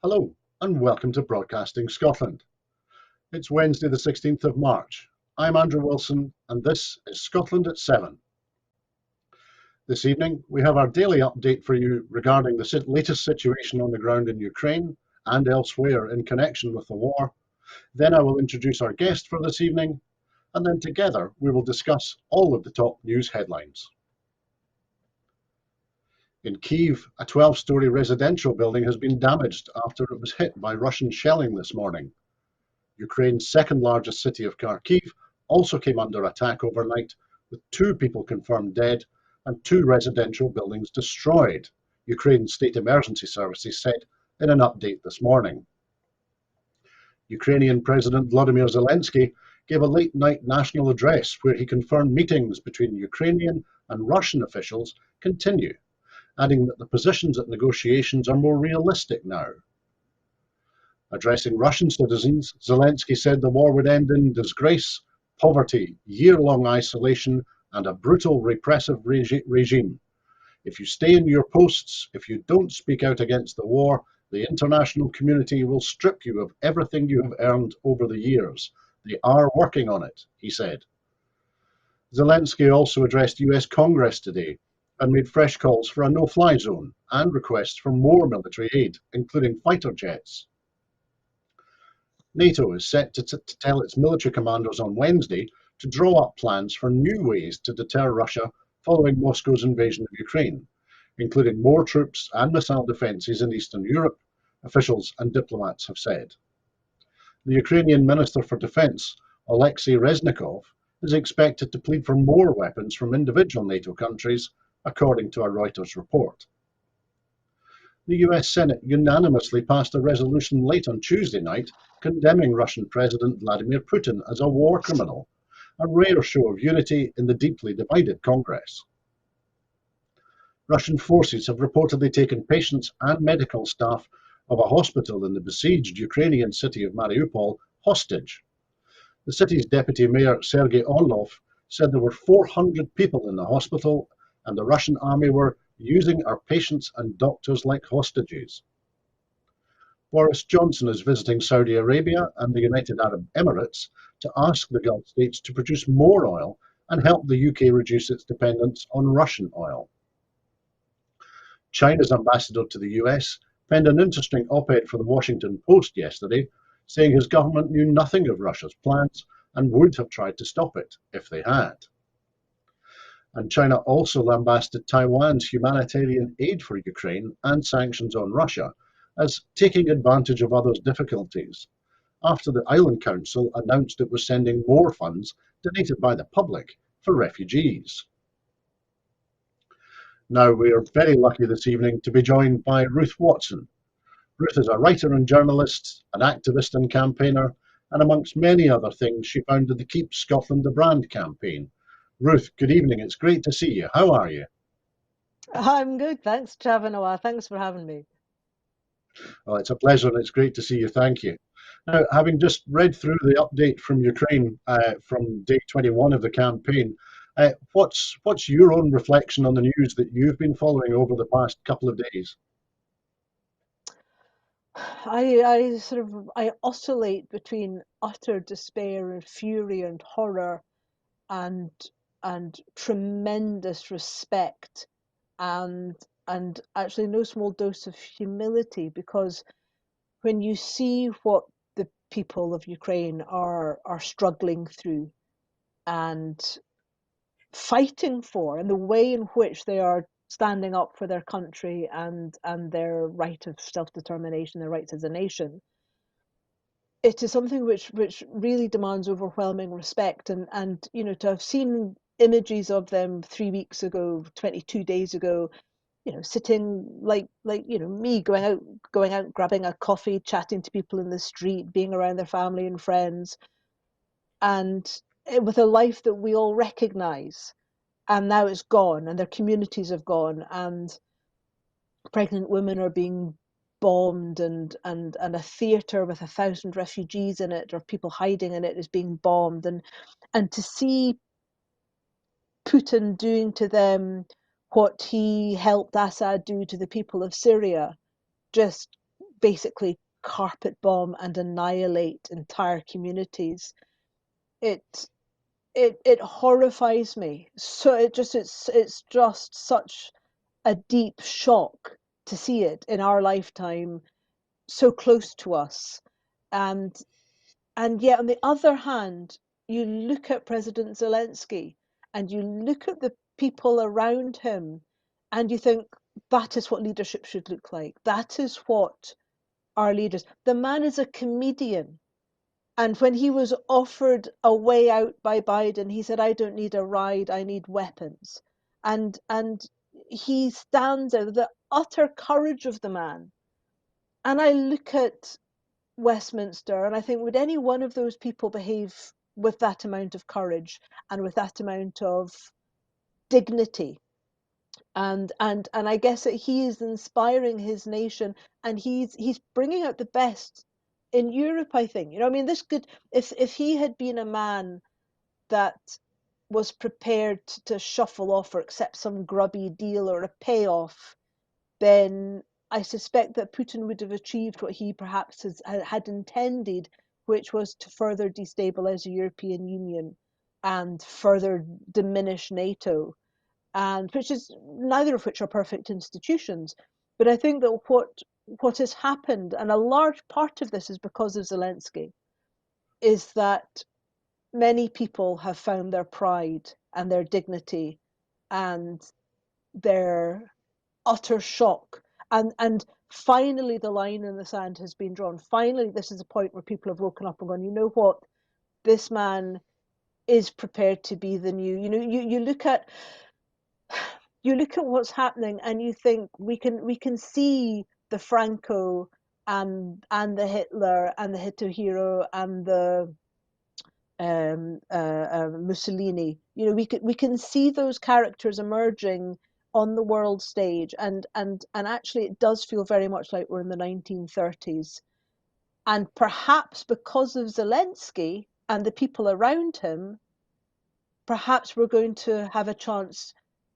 Hello, and welcome to Broadcasting Scotland. It's Wednesday, the 16th of March. I'm Andrew Wilson, and this is Scotland at 7. This evening, we have our daily update for you regarding the latest situation on the ground in Ukraine and elsewhere in connection with the war. Then I will introduce our guest for this evening, and then together we will discuss all of the top news headlines. In Kyiv, a 12-story residential building has been damaged after it was hit by Russian shelling this morning. Ukraine's second largest city of Kharkiv also came under attack overnight, with 2 people confirmed dead and 2 residential buildings destroyed, Ukraine's state emergency services said in an update this morning. Ukrainian President Volodymyr Zelensky gave a late-night national address where he confirmed meetings between Ukrainian and Russian officials continue, adding that the positions at negotiations are more realistic now. Addressing Russian citizens, Zelensky said the war would end in disgrace, poverty, year-long isolation, and a brutal repressive regime. If you stay in your posts, if you don't speak out against the war, the international community will strip you of everything you have earned over the years. They are working on it, he said. Zelensky also addressed US Congress today and made fresh calls for a no-fly zone and requests for more military aid, including fighter jets. NATO is set to tell its military commanders on Wednesday to draw up plans for new ways to deter Russia following Moscow's invasion of Ukraine, including more troops and missile defences in Eastern Europe, officials and diplomats have said. The Ukrainian Minister for Defence, Alexei Reznikov, is expected to plead for more weapons from individual NATO countries, according to a Reuters report. The US Senate unanimously passed a resolution late on Tuesday night condemning Russian President Vladimir Putin as a war criminal, a rare show of unity in the deeply divided Congress. Russian forces have reportedly taken patients and medical staff of a hospital in the besieged Ukrainian city of Mariupol hostage. The city's deputy mayor, Sergei Orlov, said there were 400 people in the hospital and the Russian army were using our patients and doctors like hostages. Boris Johnson is visiting Saudi Arabia and the United Arab Emirates to ask the Gulf states to produce more oil and help the UK reduce its dependence on Russian oil. China's ambassador to the US penned an interesting op-ed for the Washington Post yesterday, saying his government knew nothing of Russia's plans and would have tried to stop it if they had. And China also lambasted Taiwan's humanitarian aid for Ukraine and sanctions on Russia as taking advantage of others' difficulties, after the Island Council announced it was sending more funds donated by the public for refugees. Now, we are very lucky this evening to be joined by Ruth Watson. Ruth is a writer and journalist, an activist and campaigner, and amongst many other things, she founded the Keep Scotland the Brand campaign. Ruth, good evening. It's great to see you. How are you? I'm good, thanks, Chavanoa. Thanks for having me. Well, it's a pleasure and it's great to see you. Thank you. Now, having just read through the update from Ukraine from day 21 of the campaign, what's your own reflection on the news that you've been following over the past couple of days? I oscillate between utter despair and fury and horror and tremendous respect and actually no small dose of humility, because when you see what the people of Ukraine are struggling through and fighting for, and the way in which they are standing up for their country and their right of self-determination, their rights as a nation, it is something which really demands overwhelming respect. And you know, to have seen images of them 3 weeks ago, 22 days ago, you know, sitting like you know, me going out, grabbing a coffee, chatting to people in the street, being around their family and friends, and with a life that we all recognize, and now it's gone, and their communities have gone, and pregnant women are being bombed, and a theater with 1,000 refugees in it or people hiding in it is being bombed, and to see Putin doing to them what he helped Assad do to the people of Syria just basically carpet bomb and annihilate entire communities. It it horrifies me. So it's just such a deep shock to see it in our lifetime, so close to us. And yet on the other hand, you look at President Zelensky and you look at the people around him and you think that is what leadership should look like. That is what our leaders. The man is a comedian. And when he was offered a way out by Biden, he said, "I don't need a ride, I need weapons." And he stands there, the utter courage of the man. And I look at Westminster and I think, would any one of those people behave with that amount of courage and with that amount of dignity? And I guess that he is inspiring his nation, and he's bringing out the best in Europe. I think, I mean, this could, if he had been a man that was prepared to shuffle off or accept some grubby deal or a payoff, then I suspect that Putin would have achieved what he perhaps had intended, which was to further destabilize the European Union and further diminish NATO, and which is, neither of which are perfect institutions. But I think that what has happened, and a large part of this is because of Zelensky, is that many people have found their pride and their dignity and their utter shock. And finally the line in the sand has been drawn. Finally, this is a point where people have woken up and gone, you know what? This man is prepared to be the new, you look at what's happening and you think we can see the Franco and the Hitler and the Hitohiro and the Mussolini. We can see those characters emerging on the world stage, and actually it does feel very much like we're in the 1930s. And perhaps because of Zelensky and the people around him, perhaps we're going to have a chance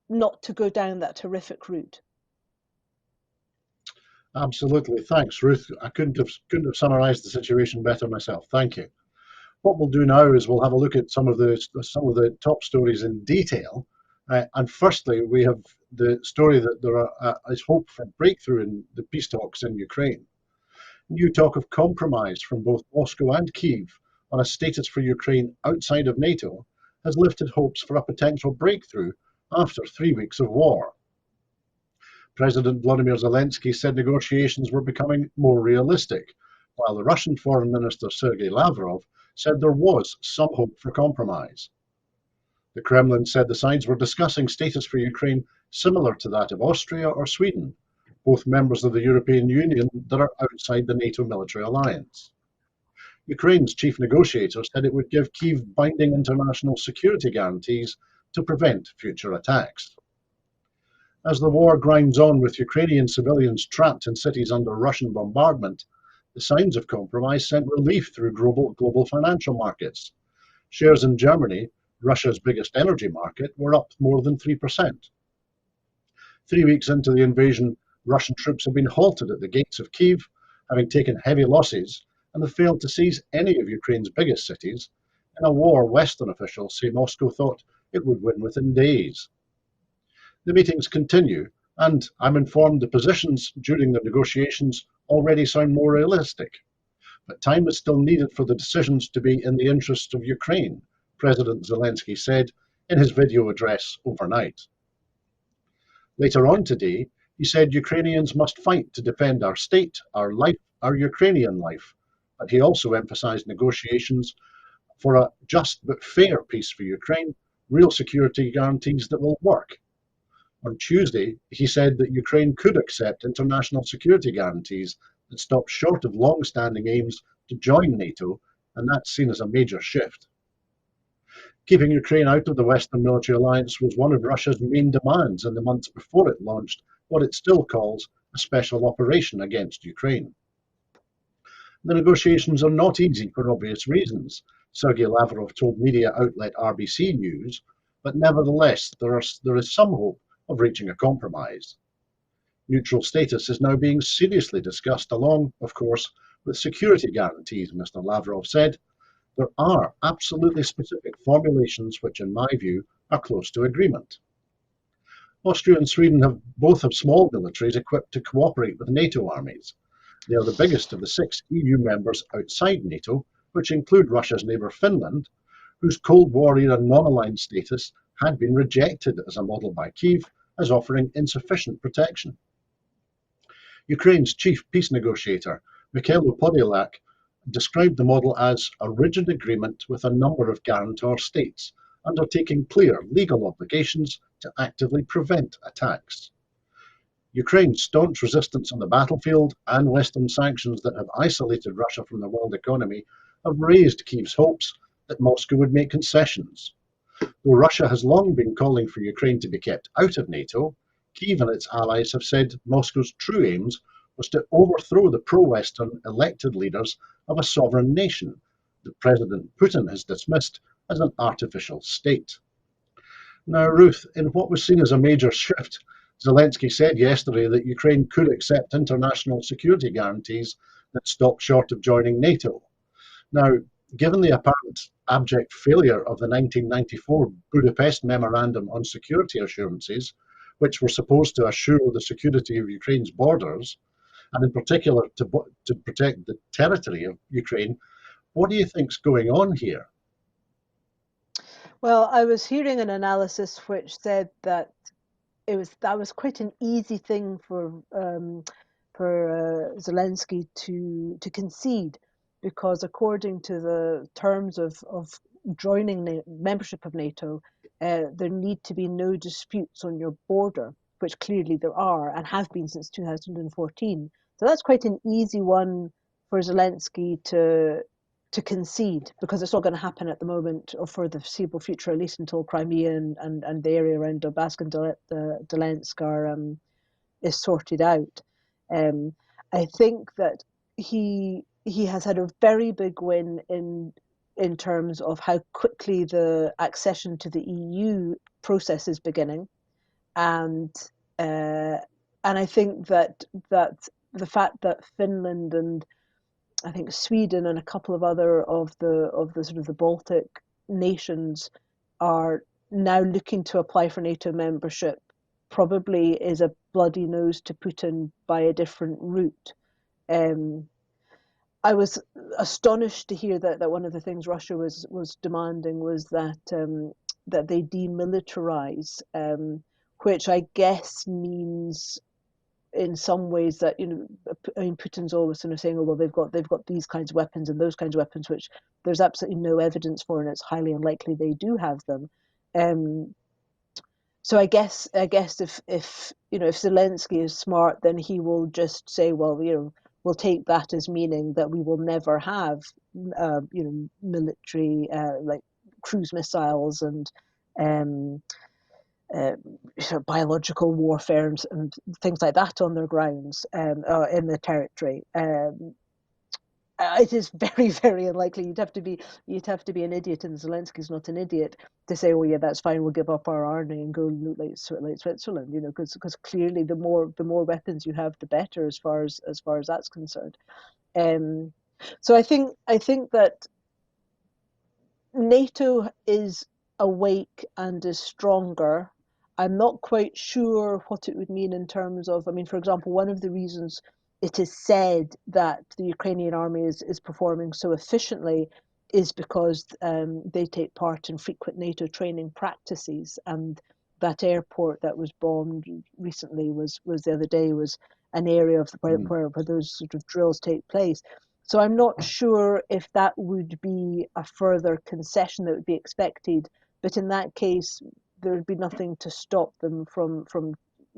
not to go down that horrific route. Absolutely. Thanks, Ruth. I couldn't have summarized the situation better myself. Thank you. What we'll do now is we'll have a look at some of the top stories in detail. And firstly, we have the story that there is hope for breakthrough in the peace talks in Ukraine. New talk of compromise from both Moscow and Kyiv on a status for Ukraine outside of NATO has lifted hopes for a potential breakthrough after 3 weeks of war. President Volodymyr Zelensky said negotiations were becoming more realistic, while the Russian Foreign Minister Sergei Lavrov said there was some hope for compromise. The Kremlin said the sides were discussing status for Ukraine similar to that of Austria or Sweden, both members of the European Union that are outside the NATO military alliance. Ukraine's chief negotiator said it would give Kyiv binding international security guarantees to prevent future attacks. As the war grinds on with Ukrainian civilians trapped in cities under Russian bombardment, the signs of compromise sent relief through global financial markets. Shares in Germany, Russia's biggest energy market, were up more than 3%. 3 weeks into the invasion, Russian troops have been halted at the gates of Kyiv, having taken heavy losses, and have failed to seize any of Ukraine's biggest cities, in a war Western officials say Moscow thought it would win within days. The meetings continue, and I'm informed the positions during the negotiations already sound more realistic. But time is still needed for the decisions to be in the interests of Ukraine, President Zelensky said in his video address overnight. Later on today, he said Ukrainians must fight to defend our state, our life, our Ukrainian life. But he also emphasized negotiations for a just but fair peace for Ukraine, real security guarantees that will work. On Tuesday, he said that Ukraine could accept international security guarantees that stop short of long-standing aims to join NATO, and that's seen as a major shift. Keeping Ukraine out of the Western military alliance was one of Russia's main demands in the months before it launched what it still calls a special operation against Ukraine. The negotiations are not easy for obvious reasons, Sergei Lavrov told media outlet RBC News, but nevertheless there is some hope of reaching a compromise. Neutral status is now being seriously discussed, along, of course, with security guarantees, Mr. Lavrov said. There are absolutely specific formulations which, in my view, are close to agreement. Austria and Sweden both have small militaries equipped to cooperate with NATO armies. They are the biggest of the 6 EU members outside NATO, which include Russia's neighbour Finland, whose Cold War era non-aligned status had been rejected as a model by Kyiv as offering insufficient protection. Ukraine's chief peace negotiator, Mikhailo Podolyak, described the model as a rigid agreement with a number of guarantor states, undertaking clear legal obligations to actively prevent attacks. Ukraine's staunch resistance on the battlefield and Western sanctions that have isolated Russia from the world economy have raised Kyiv's hopes that Moscow would make concessions. Though Russia has long been calling for Ukraine to be kept out of NATO, Kyiv and its allies have said Moscow's true aims was to overthrow the pro-Western elected leaders of a sovereign nation that President Putin has dismissed as an artificial state. Now, Ruth, in what was seen as a major shift, Zelensky said yesterday that Ukraine could accept international security guarantees that stop short of joining NATO. Now, given the apparent abject failure of the 1994 Budapest Memorandum on Security Assurances, which were supposed to assure the security of Ukraine's borders, and in particular to protect the territory of Ukraine, what do you think's going on here? Well, I was hearing an analysis which said that that was quite an easy thing for Zelensky to concede, because according to the terms of joining membership of NATO, there need to be no disputes on your border, which clearly there are and have been since 2014. So that's quite an easy one for Zelensky to concede, because it's not going to happen at the moment or for the foreseeable future, at least until Crimea and the area around Donbass and Donetsk is sorted out. I think that he has had a very big win in terms of how quickly the accession to the EU process is beginning, and I think that the fact that Finland and I think Sweden and a couple of other of the sort of the Baltic nations are now looking to apply for NATO membership probably is a bloody nose to Putin by a different route. I was astonished to hear that one of the things Russia was demanding was that that they demilitarize, which I guess means in some ways that, you know, I mean, Putin's always sort of saying, oh well, they've got these kinds of weapons and those kinds of weapons, which there's absolutely no evidence for, and it's highly unlikely they do have them. So I guess if you know, if Zelensky is smart, then he will just say, well, you know, we'll take that as meaning that we will never have you know, military like cruise missiles and sort of biological warfare and things like that on their grounds in the territory. It is very, very unlikely. You'd have to be an idiot, and Zelensky's not an idiot, to say, "Oh yeah, that's fine. We'll give up our army and go like Switzerland." You know, because clearly the more weapons you have, the better as far as that's concerned. So I think that NATO is awake and is stronger. I'm not quite sure what it would mean in terms of, I mean, for example, one of the reasons it is said that the Ukrainian army is performing so efficiently is because they take part in frequent NATO training practices, and that airport that was bombed recently was the other day was an area of where those sort of drills take place. So I'm not sure if that would be a further concession that would be expected, but in that case, there would be nothing to stop them from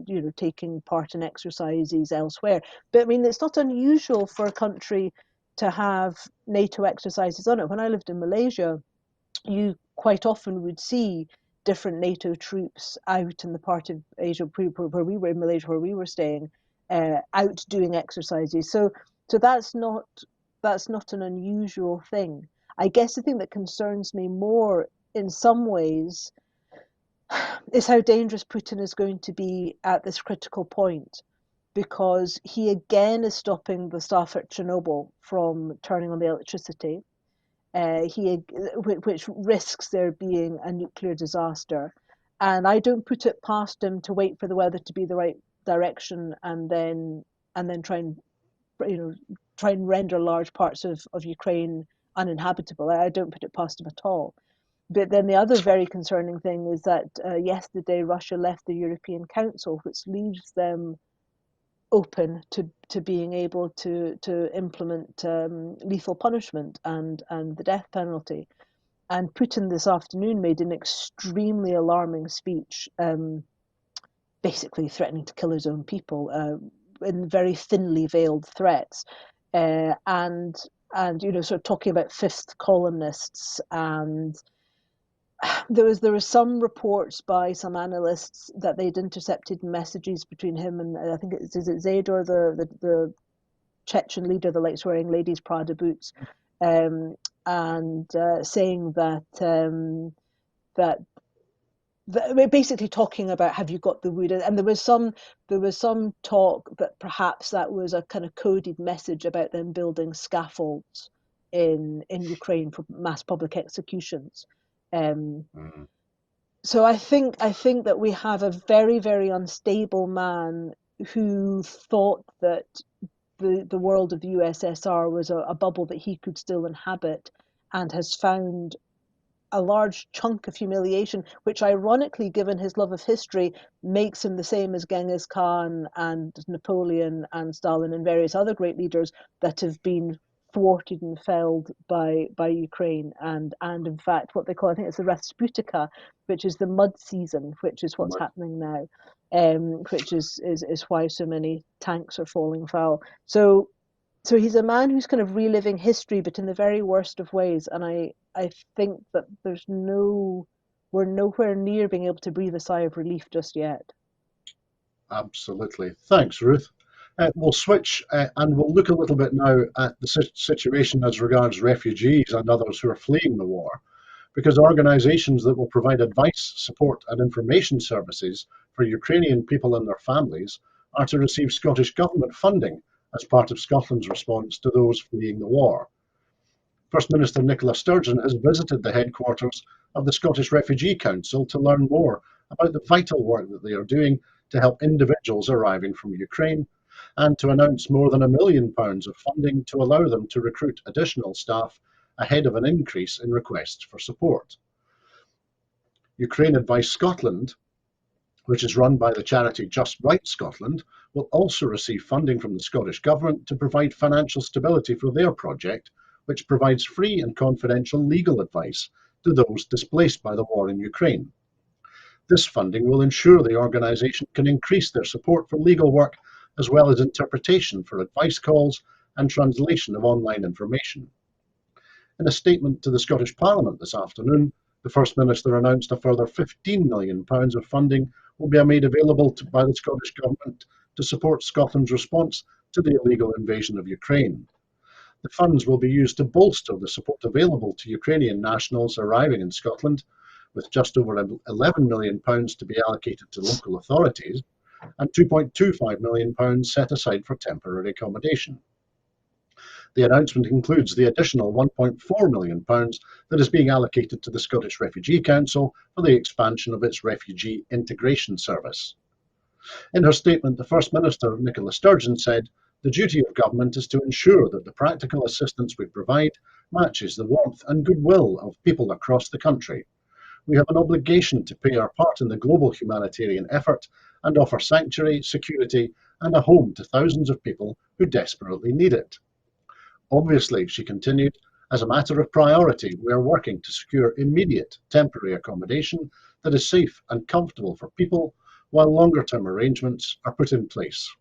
you know, taking part in exercises elsewhere. But I mean, it's not unusual for a country to have NATO exercises on it. When I lived in Malaysia, you quite often would see different NATO troops out in the part of Asia where we were in Malaysia, where we were staying, out doing exercises. So that's not an unusual thing. I guess the thing that concerns me more in some ways is how dangerous Putin is going to be at this critical point. because he again is stopping the staff at Chernobyl from turning on the electricity, which risks there being a nuclear disaster. And I don't put it past him to wait for the weather to be the right direction and then try and render large parts of Ukraine uninhabitable. I don't put it past him at all. But then the other very concerning thing is that yesterday Russia left the European Council, which leaves them open to being able to implement lethal punishment and the death penalty. And Putin this afternoon made an extremely alarming speech, basically threatening to kill his own people in very thinly veiled threats, and sort of talking about fifth columnists. And there was some reports by some analysts that they'd intercepted messages between him and I think is it Zador, the Chechen leader, the likes wearing ladies' Prada boots, and saying that we're basically talking about, have you got the wood? And there was some talk that perhaps that was a kind of coded message about them building scaffolds in Ukraine for mass public executions. So I think that we have a very, very unstable man who thought that the world of the USSR was a bubble that he could still inhabit, and has found a large chunk of humiliation, which ironically, given his love of history, makes him the same as Genghis Khan and Napoleon and Stalin and various other great leaders that have been thwarted and felled by Ukraine, and in fact what they call, I think it's the Rasputica, which is the mud season, which is what's happening now, which is why so many tanks are falling foul. So he's a man who's kind of reliving history, but in the very worst of ways. And I think that we're nowhere near being able to breathe a sigh of relief just yet. Absolutely. Thanks, Ruth. We'll switch and we'll look a little bit now at the situation as regards refugees and others who are fleeing the war, because organisations that will provide advice, support and information services for Ukrainian people and their families are to receive Scottish Government funding as part of Scotland's response to those fleeing the war. First Minister Nicola Sturgeon has visited the headquarters of the Scottish Refugee Council to learn more about the vital work that they are doing to help individuals arriving from Ukraine, and to announce more than £1 million of funding to allow them to recruit additional staff ahead of an increase in requests for support. Ukraine Advice Scotland, which is run by the charity Just Right Scotland, will also receive funding from the Scottish Government to provide financial stability for their project, which provides free and confidential legal advice to those displaced by the war in Ukraine. This funding will ensure the organisation can increase their support for legal work, as well as interpretation for advice calls and translation of online information. In a statement to the Scottish Parliament this afternoon, the First Minister announced a further £15 million of funding will be made available by the Scottish Government to support Scotland's response to the illegal invasion of Ukraine. The funds will be used to bolster the support available to Ukrainian nationals arriving in Scotland, with just over £11 million to be allocated to local authorities and £2.25 million set aside for temporary accommodation. The announcement includes the additional £1.4 million that is being allocated to the Scottish Refugee Council for the expansion of its refugee integration service. In her statement, the First Minister, Nicola Sturgeon, said, "The duty of government is to ensure that the practical assistance we provide matches the warmth and goodwill of people across the country. We have an obligation to play our part in the global humanitarian effort and offer sanctuary, security and a home to thousands of people who desperately need it. Obviously," she continued, "as a matter of priority, we are working to secure immediate temporary accommodation that is safe and comfortable for people, while longer-term arrangements are put in place."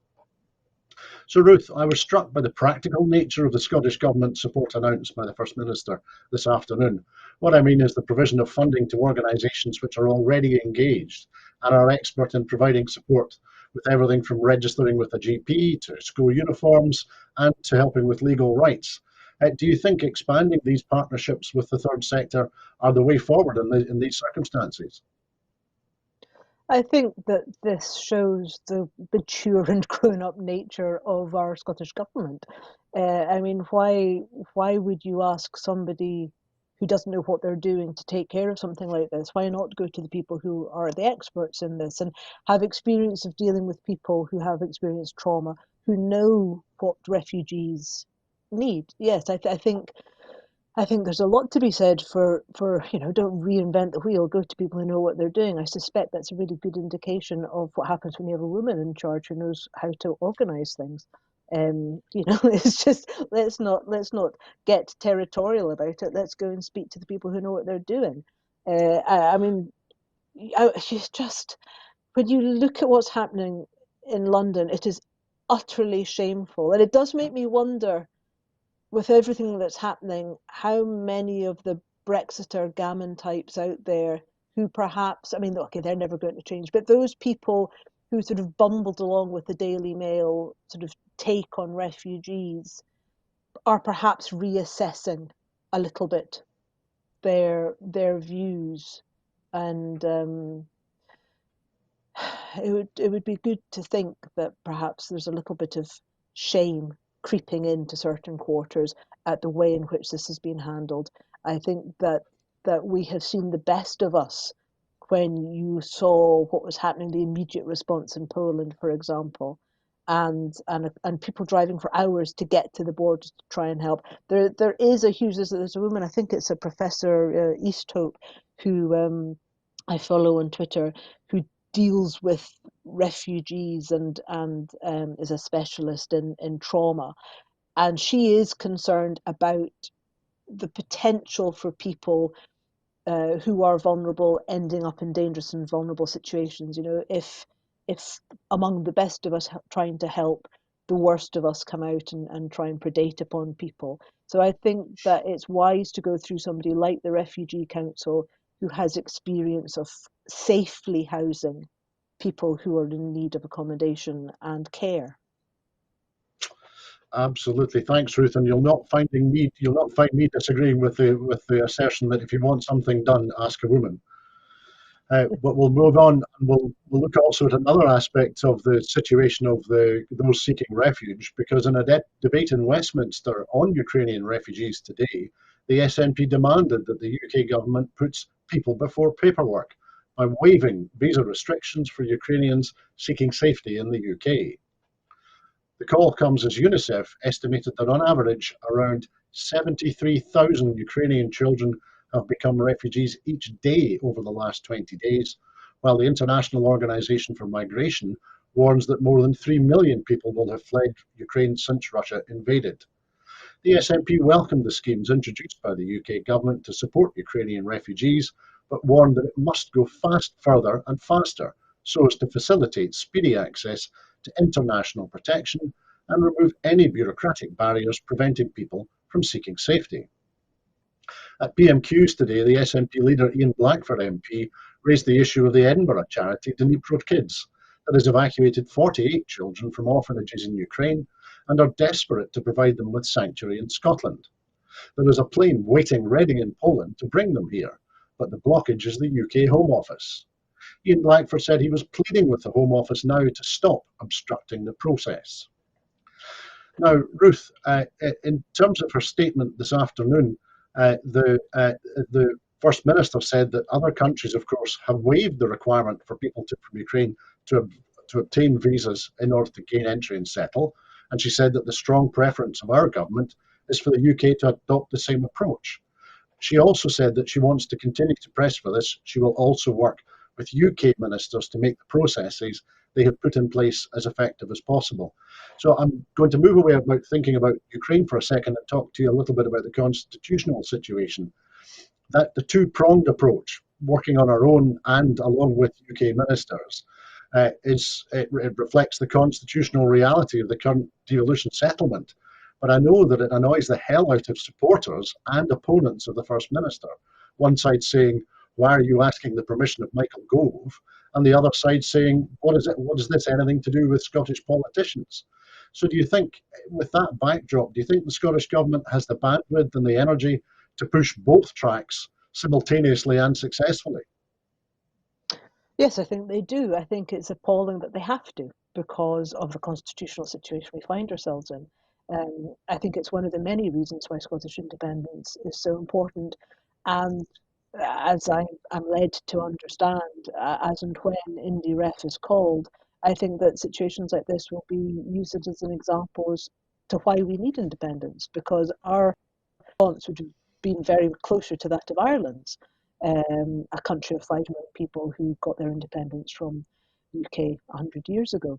So, Ruth, I was struck by the practical nature of the Scottish Government support announced by the First Minister this afternoon. What I mean is the provision of funding to organisations which are already engaged and are expert in providing support with everything from registering with a GP to school uniforms and to helping with legal rights. Do you think expanding these partnerships with the third sector are the way forward in these circumstances? I think that this shows the mature and grown-up nature of our Scottish government. I mean, why would you ask somebody who doesn't know what they're doing to take care of something like this? Why not go to the people who are the experts in this and have experience of dealing with people who have experienced trauma, who know what refugees need? Yes, I think there's a lot to be said for don't reinvent the wheel. Go to people who know what they're doing. I suspect that's a really good indication of what happens when you have a woman in charge who knows how to organise things. It's just let's not get territorial about it. Let's go and speak to the people who know what they're doing. I mean, it's just when you look at what's happening in London, it is utterly shameful, and it does make me wonder with everything that's happening, how many of the Brexiter gammon types out there who perhaps, I mean, okay, they're never going to change, but those people who sort of bumbled along with the Daily Mail sort of take on refugees are perhaps reassessing a little bit their views, and it would be good to think that perhaps there's a little bit of shame creeping into certain quarters at the way in which this has been handled. I think that we have seen the best of us when you saw what was happening, the immediate response in Poland, for example, and people driving for hours to get to the border to try and help. There is a huge there's a woman, I think it's a Professor Easthope, who I follow on Twitter, who deals with refugees and is a specialist in trauma, and she is concerned about the potential for people who are vulnerable ending up in dangerous and vulnerable situations. If among the best of us trying to help, the worst of us come out and try and predate upon people. So I think that it's wise to go through somebody like the Refugee Council who has experience of safely housing people who are in need of accommodation and care. Absolutely, thanks, Ruth. And you'll not find me disagreeing with the assertion that if you want something done, ask a woman. But we'll move on, and we'll look also at another aspect of the situation of those seeking refuge, because in a debate in Westminster on Ukrainian refugees today, the SNP demanded that the UK government puts people before paperwork by waiving visa restrictions for Ukrainians seeking safety in the UK. The call comes as UNICEF estimated that on average around 73,000 Ukrainian children have become refugees each day over the last 20 days, while the International Organization for Migration warns that more than 3 million people will have fled Ukraine since Russia invaded. The SNP welcomed the schemes introduced by the UK government to support Ukrainian refugees, but warned that it must go further and faster so as to facilitate speedy access to international protection and remove any bureaucratic barriers preventing people from seeking safety. At PMQs today, the SNP leader Ian Blackford MP raised the issue of the Edinburgh charity Dnipro Kids that has evacuated 48 children from orphanages in Ukraine and are desperate to provide them with sanctuary in Scotland. There is a plane waiting ready in Poland to bring them here, but the blockage is the UK Home Office. Ian Blackford said he was pleading with the Home Office now to stop obstructing the process. Now, Ruth, in terms of her statement this afternoon, the First Minister said that other countries, of course, have waived the requirement for people from Ukraine to obtain visas in order to gain entry and settle. And she said that the strong preference of our government is for the UK to adopt the same approach. She also said that she wants to continue to press for this. She will also work with UK ministers to make the processes they have put in place as effective as possible. So I'm going to move away about thinking about Ukraine for a second and talk to you a little bit about the constitutional situation. That the two-pronged approach, working on our own and along with UK ministers, it reflects the constitutional reality of the current devolution settlement. But I know that it annoys the hell out of supporters and opponents of the First Minister. One side saying, why are you asking the permission of Michael Gove? And the other side saying, what is this anything to do with Scottish politicians? So do you think, with that backdrop, do you think the Scottish Government has the bandwidth and the energy to push both tracks simultaneously and successfully? Yes, I think they do. I think it's appalling that they have to because of the constitutional situation we find ourselves in. I think it's one of the many reasons why Scottish independence is so important. And as I am led to understand, as and when IndieRef is called, I think that situations like this will be used as an example as to why we need independence, because our response would have been very closer to that of Ireland's, a country of 5 million people who got their independence from the UK 100 years ago.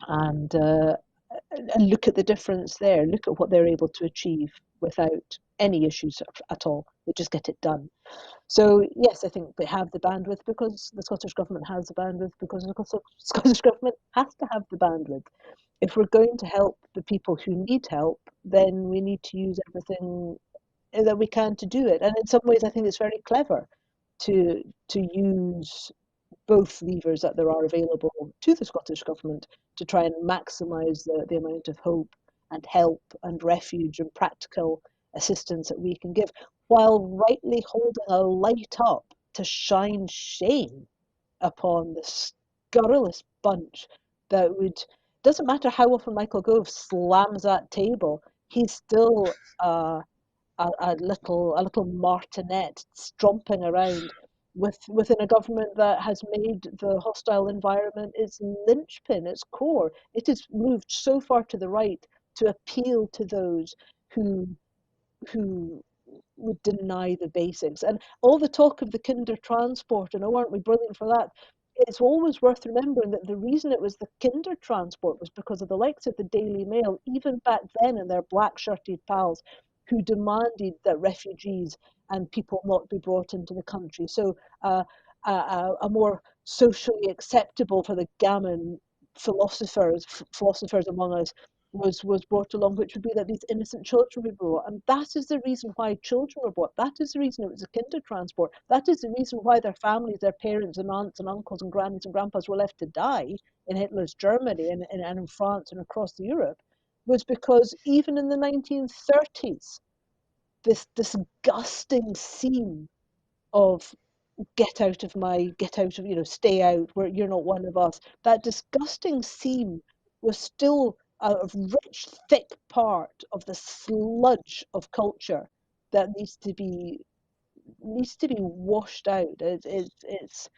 And, uh, and look at the difference there. Look at what they're able to achieve without any issues at all. They just get it done. So yes, I think they have the bandwidth because the Scottish Government has the bandwidth because the Scottish Government has to have the bandwidth. If we're going to help the people who need help, then we need to use everything that we can to do it. And in some ways, I think it's very clever to use both levers that there are available to the Scottish Government to try and maximise the amount of hope and help and refuge and practical assistance that we can give, while rightly holding a light up to shine shame upon the scurrilous bunch that would, doesn't matter how often Michael Gove slams that table, he's still a little martinet stomping around within a government that has made the hostile environment its linchpin, its core. It has moved so far to the right to appeal to those who who would deny the basics. And all the talk of the kinder transport and oh, aren't we brilliant for that? It's always worth remembering that the reason it was the kinder transport was because of the likes of the Daily Mail, even back then, and their black shirted pals, who demanded that refugees and people not be brought into the country. So a more socially acceptable for the gammon philosophers among us was brought along, which would be that these innocent children would be brought. And that is the reason why children were brought. That is the reason it was a kinder transport. That is the reason why their families, their parents and aunts and uncles and grannies and grandpas were left to die in Hitler's Germany and in France and across Europe, was because even in the 1930s, this disgusting scene of get out of, stay out, where you're not one of us. That disgusting seam was still a rich, thick part of the sludge of culture that needs to be washed out. It's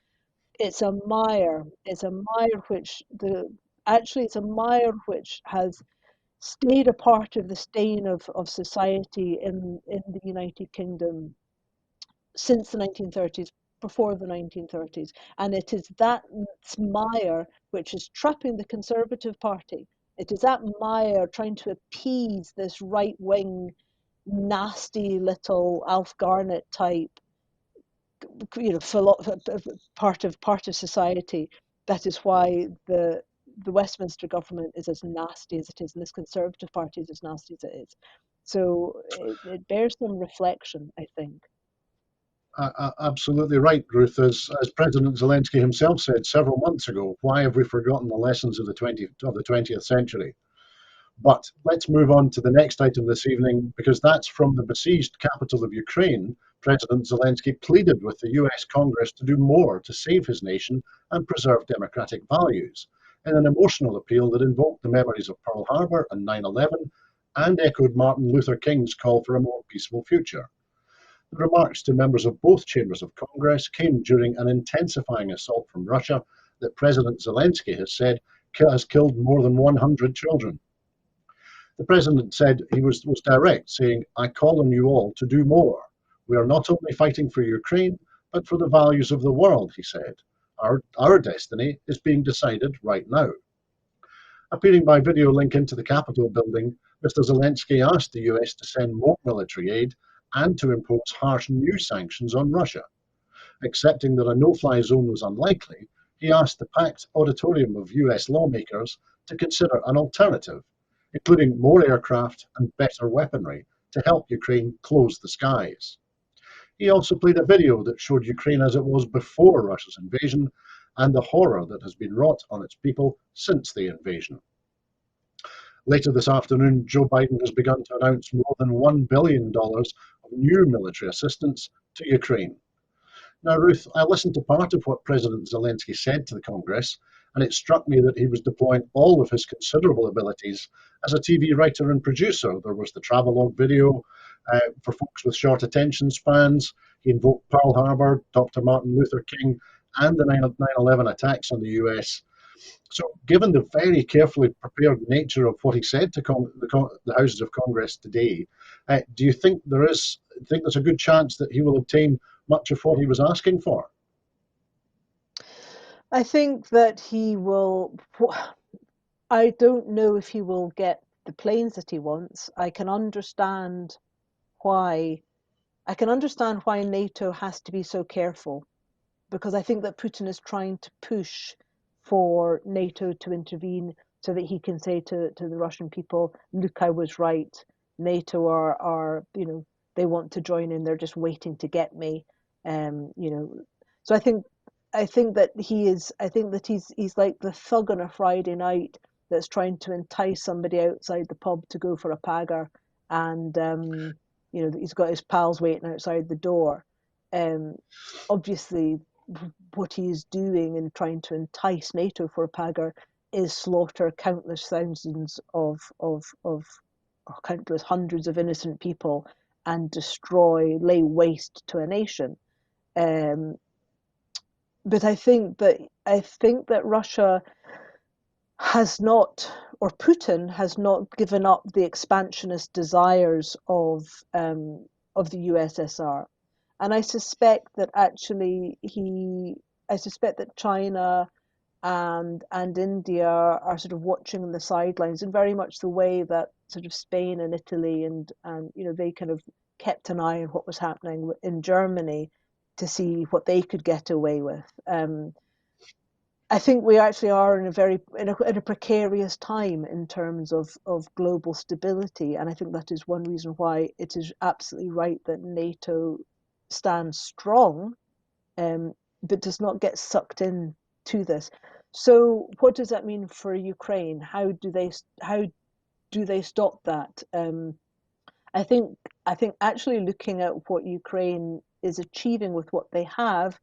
a mire. It's a mire which it's a mire which has stayed a part of the stain of society in the United Kingdom since the 1930s, before the 1930s. And it is that mire which is trapping the Conservative Party. It is that mire trying to appease this right wing, nasty little Alf Garnett type, part of society. That is why the Westminster government is as nasty as it is, and this Conservative Party is as nasty as it is. So it bears some reflection, I think. Absolutely right, Ruth. As President Zelensky himself said several months ago, why have we forgotten the lessons of the 20th century? But let's move on to the next item this evening, because that's from the besieged capital of Ukraine. President Zelensky pleaded with the US Congress to do more to save his nation and preserve democratic values, in an emotional appeal that invoked the memories of Pearl Harbor and 9/11 and echoed Martin Luther King's call for a more peaceful future. The remarks to members of both chambers of Congress came during an intensifying assault from Russia that President Zelensky has said has killed more than 100 children. The president said he was direct, saying, "I call on you all to do more. We are not only fighting for Ukraine, but for the values of the world," he said. Our destiny is being decided right now. Appearing by video link into the Capitol building, Mr. Zelensky asked the US to send more military aid and to impose harsh new sanctions on Russia. Accepting that a no-fly zone was unlikely, he asked the packed auditorium of US lawmakers to consider an alternative, including more aircraft and better weaponry to help Ukraine close the skies. He also played a video that showed Ukraine as it was before Russia's invasion and the horror that has been wrought on its people since the invasion. Later this afternoon, Joe Biden has begun to announce more than $1 billion of new military assistance to Ukraine. Now, Ruth, I listened to part of what President Zelensky said to the Congress, and it struck me that he was deploying all of his considerable abilities as a TV writer and producer. There was the travelogue video for folks with short attention spans. He invoked Pearl Harbor, Dr. Martin Luther King, and the 9/11 attacks on the US. So, given the very carefully prepared nature of what he said to the Houses of Congress today, do you think there's a good chance that he will obtain much of what he was asking for? I think that he will. I don't know if he will get the planes that he wants. Why. I can understand why NATO has to be so careful, because I think that Putin is trying to push for NATO to intervene so that he can say to the Russian people, look, I was right. NATO are, they want to join in. They're just waiting to get me. You know, so I think that he's like the thug on a Friday night that's trying to entice somebody outside the pub to go for a pagger, and he's got his pals waiting outside the door. Obviously, what he is doing in trying to entice NATO for a pagger is slaughter countless thousands of or countless hundreds of innocent people and lay waste to a nation. Um, but I think that Russia has not, or Putin has not given up the expansionist desires of the USSR, and I suspect that China and India are sort of watching the sidelines in very much the way that sort of Spain and Italy and they kind of kept an eye on what was happening in Germany to see what they could get away with. I think we actually are in a precarious time in terms of global stability, and I think that is one reason why it is absolutely right that NATO stands strong, but does not get sucked in to this. So, what does that mean for Ukraine? How do they stop that? I think I think actually looking at what Ukraine is achieving with what they have,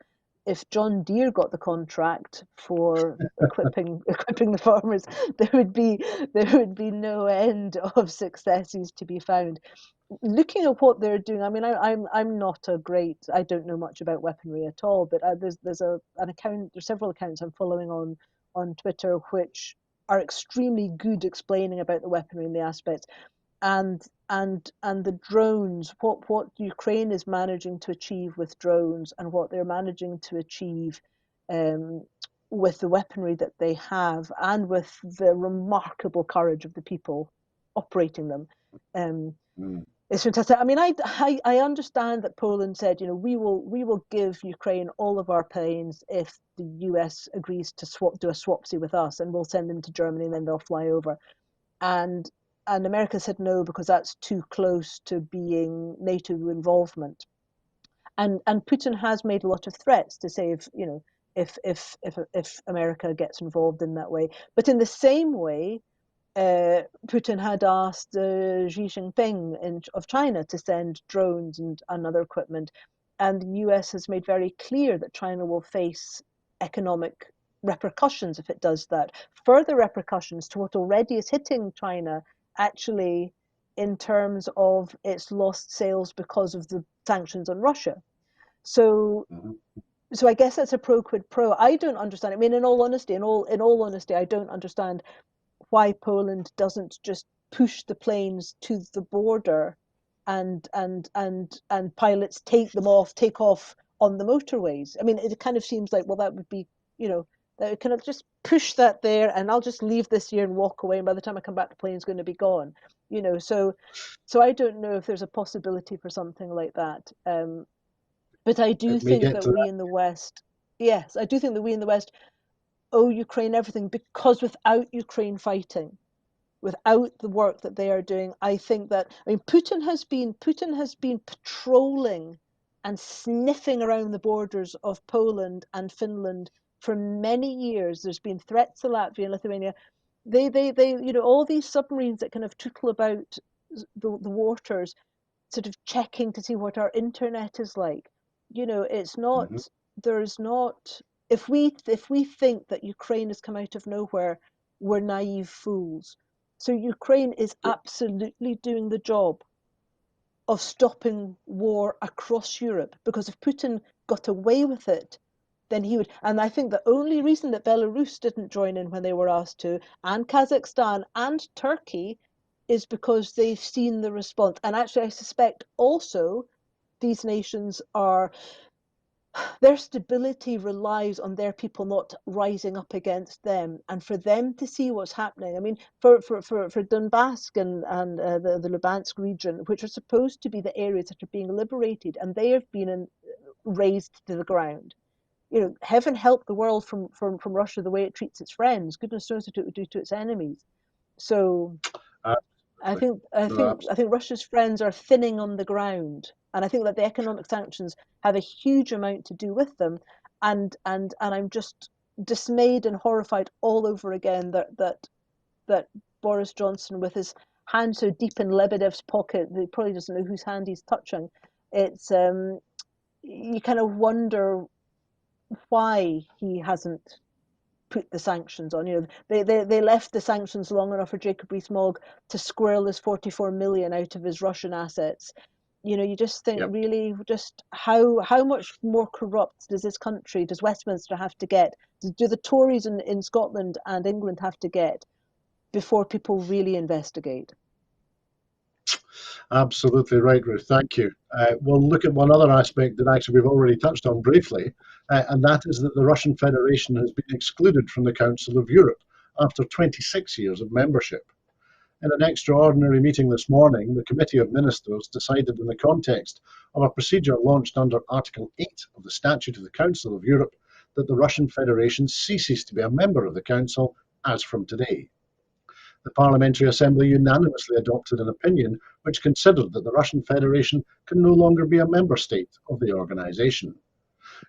if John Deere got the contract for equipping the farmers, there would be there would be no end of successes to be found. Looking at what they're doing, I mean, I'm not a great, I don't know much about weaponry at all, but there's several accounts I'm following on Twitter which are extremely good explaining about the weaponry and the aspects and the drones, what Ukraine is managing to achieve with drones and what they're managing to achieve um, with the weaponry that they have and with the remarkable courage of the people operating them. Um, Mm. it's fantastic. I mean, I understand that Poland said, we will give Ukraine all of our planes if the US agrees to do a swapsy with us, and we'll send them to Germany, and then they'll fly over. And and America said no because that's too close to being NATO involvement. And Putin has made a lot of threats to say if America gets involved in that way. But in the same way, Putin had asked Xi Jinping of China to send drones and other equipment, and the US has made very clear that China will face economic repercussions if it does that. Further repercussions to what already is hitting China, actually, in terms of its lost sales because of the sanctions on Russia. So Mhm. so I guess that's a pro quid pro. I don't understand. I mean, in all honesty, I don't understand why Poland doesn't just push the planes to the border and pilots take off on the motorways. I mean, it kind of seems like, well, that would be, that would kind of just push that there and I'll just leave this year and walk away. And by the time I come back, the plane's going to be gone. So I don't know if there's a possibility for something like that. But I do It may think get that to we that. in the West, yes, I do think that we in the West owe Ukraine everything, because without Ukraine fighting, without the work that they are doing, I think that, I mean, Putin has been patrolling and sniffing around the borders of Poland and Finland for many years. There's been threats to Latvia and Lithuania. They all these submarines that kind of tootle about the waters, sort of checking to see what our internet is like. You know, it's Mhm. not, there's not, if we think that Ukraine has come out of nowhere, we're naive fools. So Ukraine is absolutely doing the job of stopping war across Europe, because if Putin got away with it, then he would. And I think the only reason that Belarus didn't join in when they were asked to, and Kazakhstan and Turkey, is because they've seen the response. And actually, I suspect also these nations are, their stability relies on their people not rising up against them, and for them to see what's happening. I mean, for Donbass and the Lubansk region, which are supposed to be the areas that are being liberated, and they have been razed to the ground. You know, heaven help the world from Russia the way it treats its friends. Goodness knows what it would do to its enemies. So I Absolutely. think I No, think I think Russia's friends are thinning on the ground, and I think that the economic sanctions have a huge amount to do with them. And I'm just dismayed and horrified all over again that Boris Johnson, with his hand so deep in Lebedev's pocket, that he probably doesn't know whose hand he's touching. It's you kind of wonder why he hasn't put the sanctions on. You know, they left the sanctions long enough for Jacob Rees-Mogg to squirrel his 44 million out of his Russian assets. You know, you just think, yep. really, just how much more corrupt does this country, does Westminster have to get? Do the Tories in Scotland and England have to get before people really investigate? Absolutely right, Ruth. Thank you. We'll look at one other aspect that actually we've already touched on briefly, and that is that the Russian Federation has been excluded from the Council of Europe after 26 years of membership. In an extraordinary meeting this morning, the Committee of Ministers decided, in the context of a procedure launched under Article 8 of the Statute of the Council of Europe, that the Russian Federation ceases to be a member of the Council as from today. The Parliamentary Assembly unanimously adopted an opinion which considered that the Russian Federation can no longer be a member state of the organisation.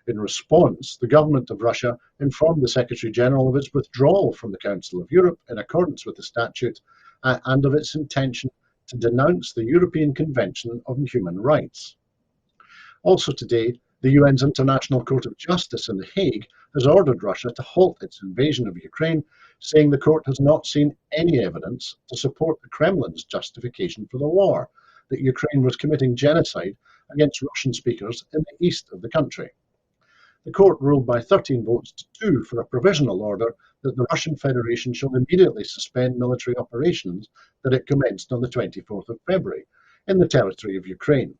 In response, the government of Russia informed the Secretary General of its withdrawal from the Council of Europe in accordance with the statute, and of its intention to denounce the European Convention on Human Rights. Also today, the UN's International Court of Justice in The Hague has ordered Russia to halt its invasion of Ukraine, saying the court has not seen any evidence to support the Kremlin's justification for the war, that Ukraine was committing genocide against Russian speakers in the east of the country. The court ruled by 13 votes to 2 for a provisional order that the Russian Federation shall immediately suspend military operations that it commenced on the 24th of February in the territory of Ukraine.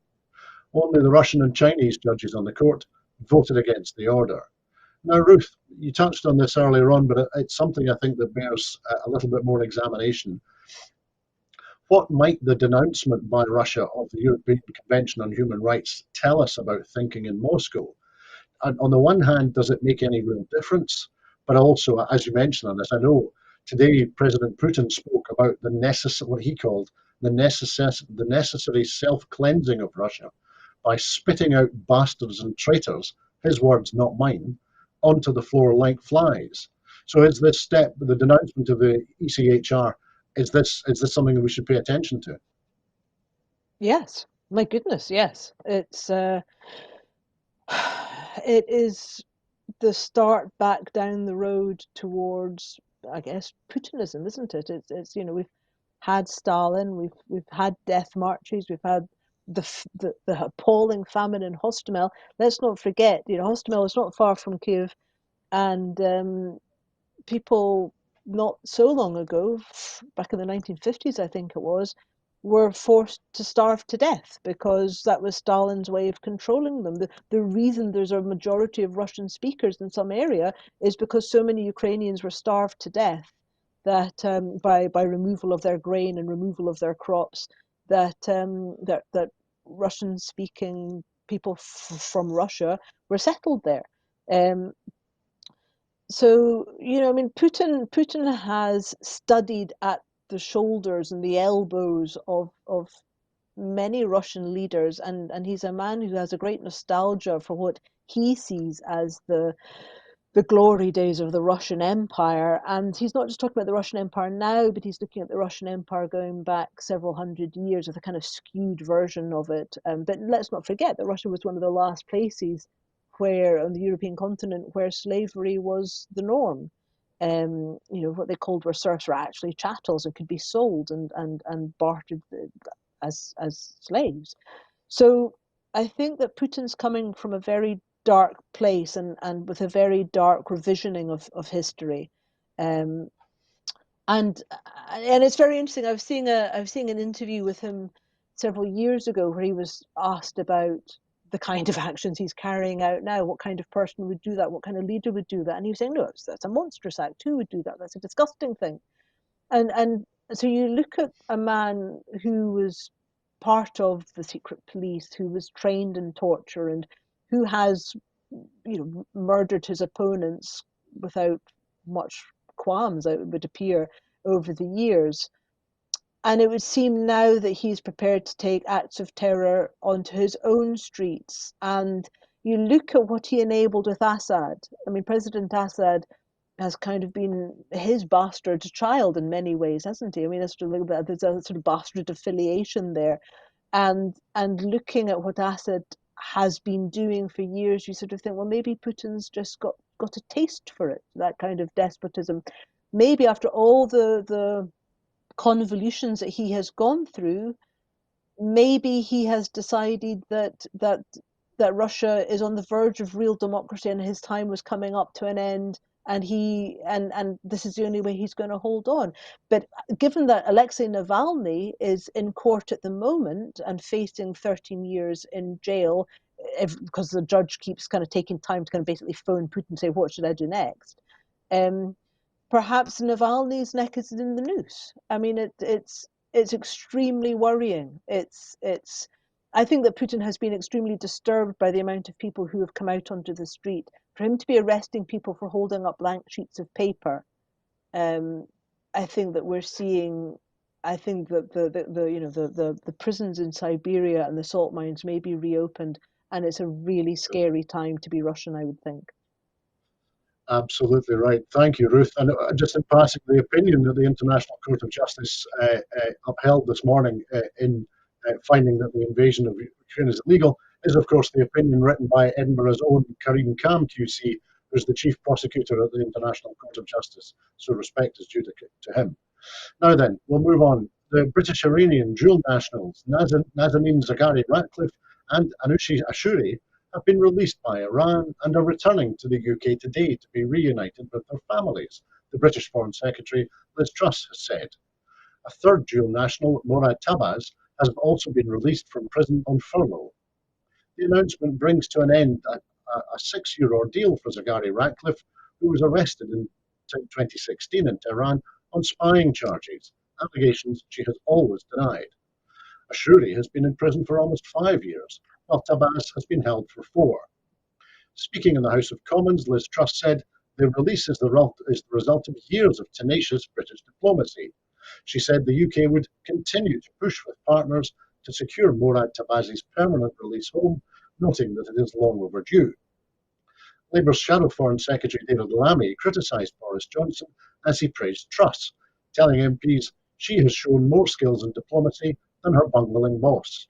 Only the Russian and Chinese judges on the court voted against the order. Now, Ruth, you touched on this earlier on, but it's something I think that bears a little bit more examination. What might the denouncement by Russia of the European Convention on Human Rights tell us about thinking in Moscow? And on the one hand, does it make any real difference? But also, as you mentioned on this, I know today President Putin spoke about what he called the necessary self-cleansing of Russia by spitting out bastards and traitors, his words, not mine, onto the floor like flies. So is this step, the denouncement of the ECHR, is this something that we should pay attention to? Yes, my goodness, yes. It is the start back down the road towards, I guess, Putinism, isn't it? It's you know, we've had Stalin, we've had death marches, we've had the appalling famine in Hostomel. Let's not forget, you know, Hostomel is not far from Kiev, and people not so long ago, back in the 1950s, I think it was, were forced to starve to death because that was Stalin's way of controlling them. The reason there's a majority of Russian speakers in some area is because so many Ukrainians were starved to death that by removal of their grain and removal of their crops, that Russian speaking people from Russia were settled there. Um, so, you know, I mean, Putin has studied at the shoulders and the elbows of many Russian leaders, and he's a man who has a great nostalgia for what he sees as the glory days of the Russian Empire. And he's not just talking about the Russian Empire now, but he's looking at the Russian Empire going back several hundred years with a kind of skewed version of it. But let's not forget that Russia was one of the last places where on the European continent where slavery was the norm. What they called were serfs were actually chattels and could be sold and bartered as slaves. So I think that Putin's coming from a very dark place and with a very dark revisioning of history. Um, and it's very interesting. I was seeing an interview with him several years ago where he was asked about the kind of actions he's carrying out now. What kind of person would do that? What kind of leader would do that? And he was saying, no, that's a monstrous act. Who would do that? That's a disgusting thing. And so you look at a man who was part of the secret police, who was trained in torture, and who has, murdered his opponents without much qualms, it would appear, over the years. And it would seem now that he's prepared to take acts of terror onto his own streets. And you look at what he enabled with Assad. I mean, President Assad has kind of been his bastard child in many ways, hasn't he? I mean, there's a sort of bastard affiliation there. And looking at what Assad has been doing for years, you sort of think, well, maybe Putin's just got a taste for it, that kind of despotism. Maybe after all the convolutions that he has gone through, maybe he has decided that Russia is on the verge of real democracy and his time was coming up to an end, and this is the only way he's going to hold on. But given that Alexei Navalny is in court at the moment and facing 13 years in jail, because the judge keeps kind of taking time to kind of basically phone Putin and say, what should I do next? Perhaps Navalny's neck is in the noose. I mean, it's extremely worrying. I think that Putin has been extremely disturbed by the amount of people who have come out onto the street. For him to be arresting people for holding up blank sheets of paper, I think that we're seeing. I think that the prisons in Siberia and the salt mines may be reopened, and it's a really scary time to be Russian, I would think. Absolutely right. Thank you, Ruth. And just in passing, the opinion that the International Court of Justice upheld this morning in finding that the invasion of Ukraine is illegal is, of course, the opinion written by Edinburgh's own Karim Khan QC, who's the chief prosecutor at the International Court of Justice. So respect is due to him. Now then, we'll move on. The British-Iranian dual nationals, Nazanin Zaghari Ratcliffe and Anushi Ashuri, have been released by Iran and are returning to the UK today to be reunited with their families, the British Foreign Secretary Liz Truss has said. A third dual national, Morad Tabaz, has also been released from prison on furlough. The announcement brings to an end a 6-year ordeal for Zaghari Ratcliffe, who was arrested in 2016 in Tehran on spying charges, allegations she has always denied. Ashuri has been in prison for almost 5 years, while Tabaz has been held for 4. Speaking in the House of Commons, Liz Truss said the release is the result of years of tenacious British diplomacy. She said the UK would continue to push with partners to secure Morad Tabaz's permanent release home, noting that it is long overdue. Labour's Shadow Foreign Secretary David Lammy criticised Boris Johnson as he praised Truss, telling MPs she has shown more skills in diplomacy than her bungling boss.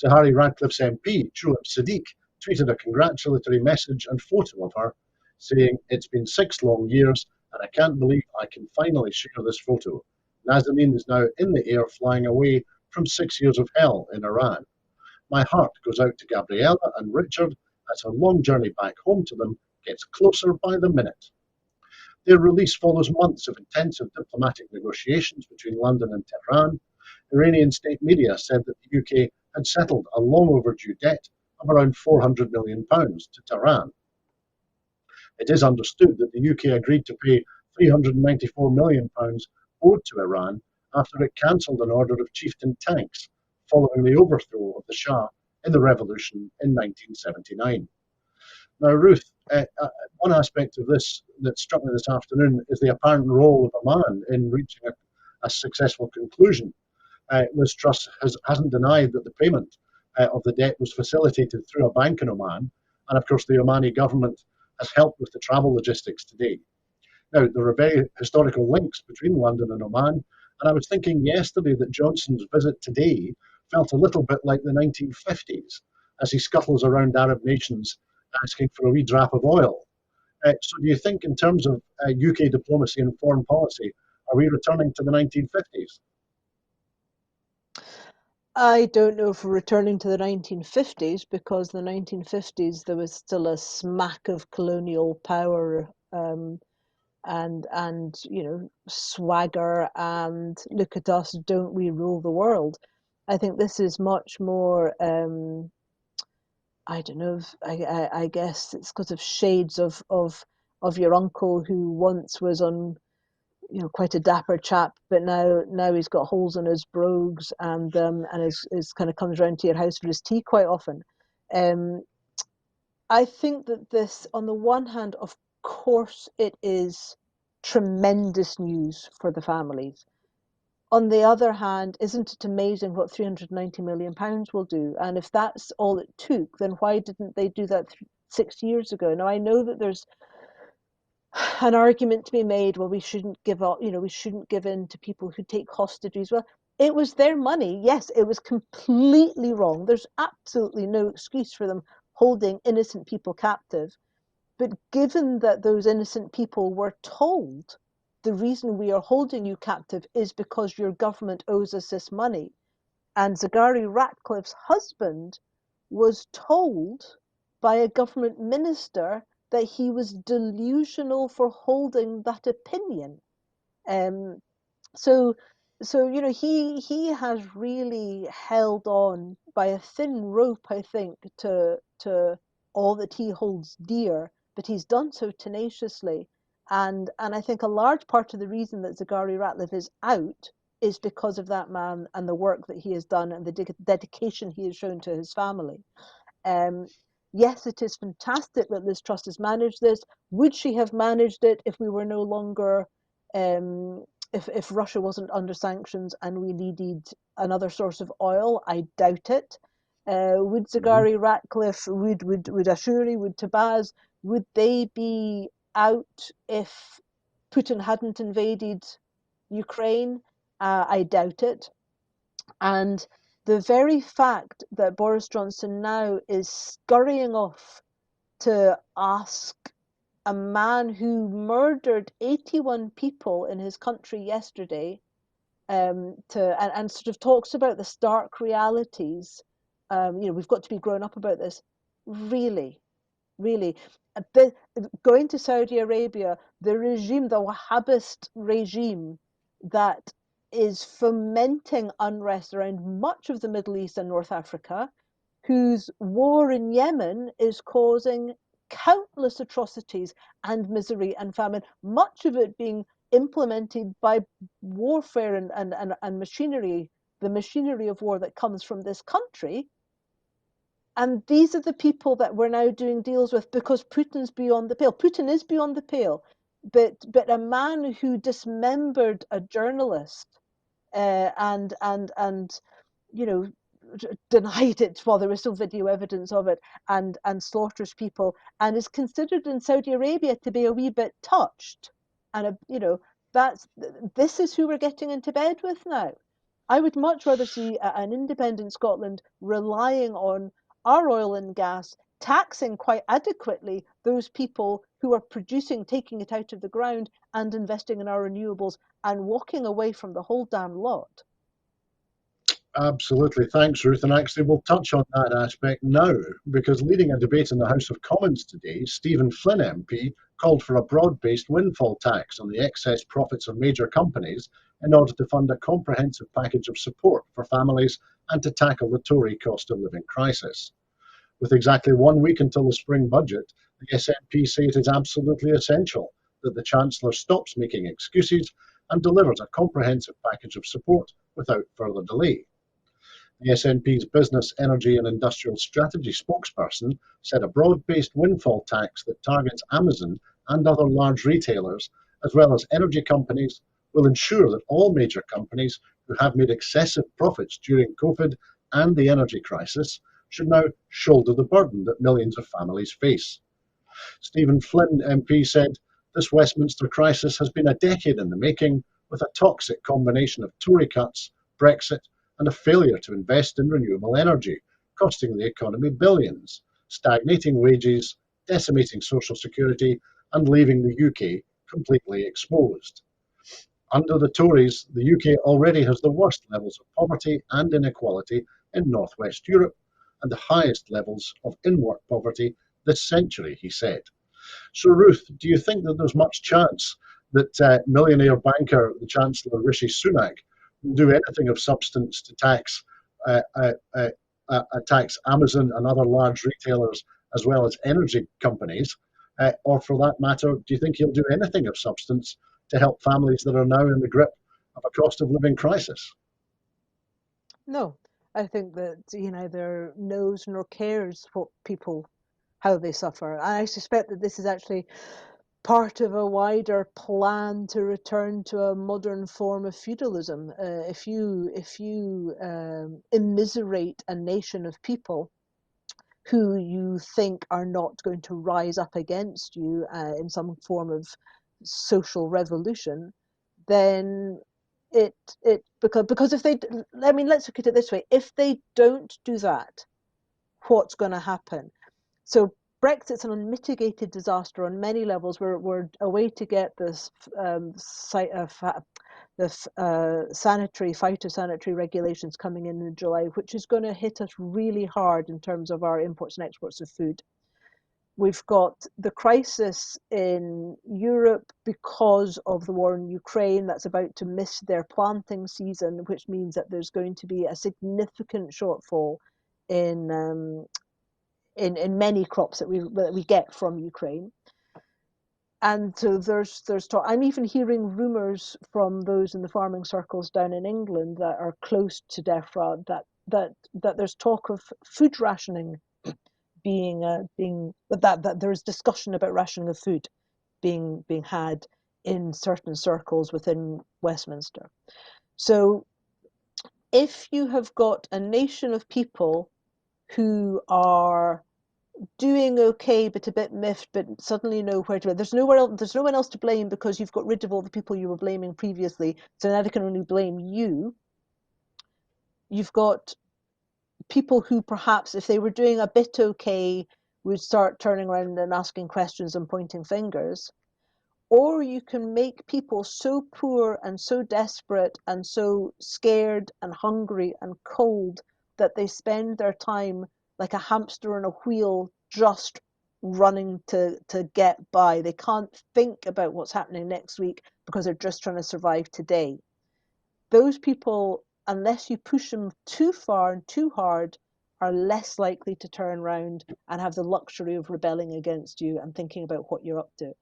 Zaghari Ratcliffe's MP, Julep Siddiq, tweeted a congratulatory message and photo of her, saying, "It's been 6 long years, and I can't believe I can finally share this photo. Nazanin is now in the air flying away from 6 years of hell in Iran. My heart goes out to Gabriella and Richard as her long journey back home to them gets closer by the minute." Their release follows months of intensive diplomatic negotiations between London and Tehran. Iranian state media said that the UK had settled a long overdue debt of around £400 million to Tehran. It is understood that the UK agreed to pay £394 million owed to Iran after it cancelled an order of chieftain tanks following the overthrow of the Shah in the revolution in 1979. Now, Ruth, one aspect of this that struck me this afternoon is the apparent role of Oman in reaching a successful conclusion. Liz Truss hasn't denied that the payment of the debt was facilitated through a bank in Oman, and of course the Omani government has helped with the travel logistics today. Now, there are very historical links between London and Oman, and I was thinking yesterday that Johnson's visit today felt a little bit like the 1950s as he scuttles around Arab nations asking for a wee drap of oil. So do you think, in terms of UK diplomacy and foreign policy, are we returning to the 1950s? I don't know if we're returning to the 1950s, because the 1950s there was still a smack of colonial power, and swagger, and look at us, don't we rule the world. I think this is much more, I don't know, I guess it's because of shades of your uncle, who once was on, quite a dapper chap, but now he's got holes in his brogues, and is kind of comes round to your house for his tea quite often. Um, I think that this, on the one hand, of course, it is tremendous news for the families. On the other hand, isn't it amazing what £390 million will do? And if that's all it took, then why didn't they do that 6 years ago? Now, I know that there's an argument to be made, well, we shouldn't give up, we shouldn't give in to people who take hostages. Well, it was their money. Yes, it was completely wrong. There's absolutely no excuse for them holding innocent people captive. But given that those innocent people were told, the reason we are holding you captive is because your government owes us this money, and Zaghari Ratcliffe's husband was told by a government minister that he was delusional for holding that opinion. Um, so, he has really held on by a thin rope, I think, to all that he holds dear, but he's done so tenaciously. And I think a large part of the reason that Zaghari Ratcliffe is out is because of that man and the work that he has done and the dedication he has shown to his family. Um, yes, it is fantastic that Liz Truss has managed this. Would she have managed it if we were no longer, if Russia wasn't under sanctions and we needed another source of oil? I doubt it. Would Mhm. Zaghari Ratcliffe, would Ashuri, would Tabaz, would they be out if Putin hadn't invaded Ukraine? I doubt it. And the very fact that Boris Johnson now is scurrying off to ask a man who murdered 81 people in his country yesterday, and sort of talks about the stark realities. We've got to be grown up about this. Really, really. The, Going to Saudi Arabia, the regime, the Wahhabist regime that is fomenting unrest around much of the Middle East and North Africa, whose war in Yemen is causing countless atrocities and misery and famine, much of it being implemented by warfare and machinery, the machinery of war that comes from this country. And these are the people that we're now doing deals with because Putin's beyond the pale. Putin is beyond the pale, but a man who dismembered a journalist, and you know denied it while there was still video evidence of it, and slaughters people, and is considered in Saudi Arabia to be a wee bit touched, and that's this is who we're getting into bed with now. I would much rather see an independent Scotland relying on our oil and gas, taxing quite adequately those people who are producing, taking it out of the ground, and investing in our renewables, and walking away from the whole damn lot. Absolutely. Thanks, Ruth. And actually, we'll touch on that aspect now, because leading a debate in the House of Commons today, Stephen Flynn MP called for a broad-based windfall tax on the excess profits of major companies in order to fund a comprehensive package of support for families and to tackle the Tory cost of living crisis. With exactly 1 week until the spring budget, the SNP say it is absolutely essential that the Chancellor stops making excuses and delivers a comprehensive package of support without further delay. The SNP's Business, Energy and Industrial Strategy spokesperson said a broad-based windfall tax that targets Amazon and other large retailers, as well as energy companies, will ensure that all major companies who have made excessive profits during COVID and the energy crisis should now shoulder the burden that millions of families face. Stephen Flynn MP said, "This Westminster crisis has been a decade in the making, with a toxic combination of Tory cuts, Brexit, and a failure to invest in renewable energy, costing the economy billions, stagnating wages, decimating social security, and leaving the UK completely exposed." Under the Tories, the UK already has the worst levels of poverty and inequality in Northwest Europe and the highest levels of in-work poverty this century, he said. So, Ruth, do you think that there's much chance that millionaire banker, the Chancellor Rishi Sunak, will do anything of substance to uh, uh, uh, tax Amazon and other large retailers as well as energy companies? Or for that matter, do you think he'll do anything of substance to help families that are now in the grip of a cost of living crisis? No, I think that he neither knows nor cares what people, how they suffer. And I suspect that this is actually part of a wider plan to return to a modern form of feudalism. If you immiserate a nation of people who you think are not going to rise up against you in some form of social revolution, then because if they, I mean, let's look at it this way: if they don't do that, what's going to happen? So Brexit's an unmitigated disaster on many levels. We're a way to get this sanitary, phytosanitary regulations coming in July, which is going to hit us really hard in terms of our imports and exports of food. We've got the crisis in Europe because of the war in Ukraine that's about to miss their planting season, which means that there's going to be a significant shortfall in in many crops that we get from Ukraine. And so there's talk. I'm even hearing rumours from those in the farming circles down in England that are close to DEFRA that there's talk of food rationing being that there is discussion about rationing of food being had in certain circles within Westminster. So if you have got a nation of people who are doing okay but a bit miffed but suddenly know where to, there's no one else to blame because you've got rid of all the people you were blaming previously, so now they can only blame you. You've got people who perhaps if they were doing a bit okay would start turning around and asking questions and pointing fingers. Or you can make people so poor and so desperate and so scared and hungry and cold that they spend their time like a hamster on a wheel, just running to get by. They can't think about what's happening next week because they're just trying to survive today. Those people, unless you push them too far and too hard, are less likely to turn around and have the luxury of rebelling against you and thinking about what you're up to.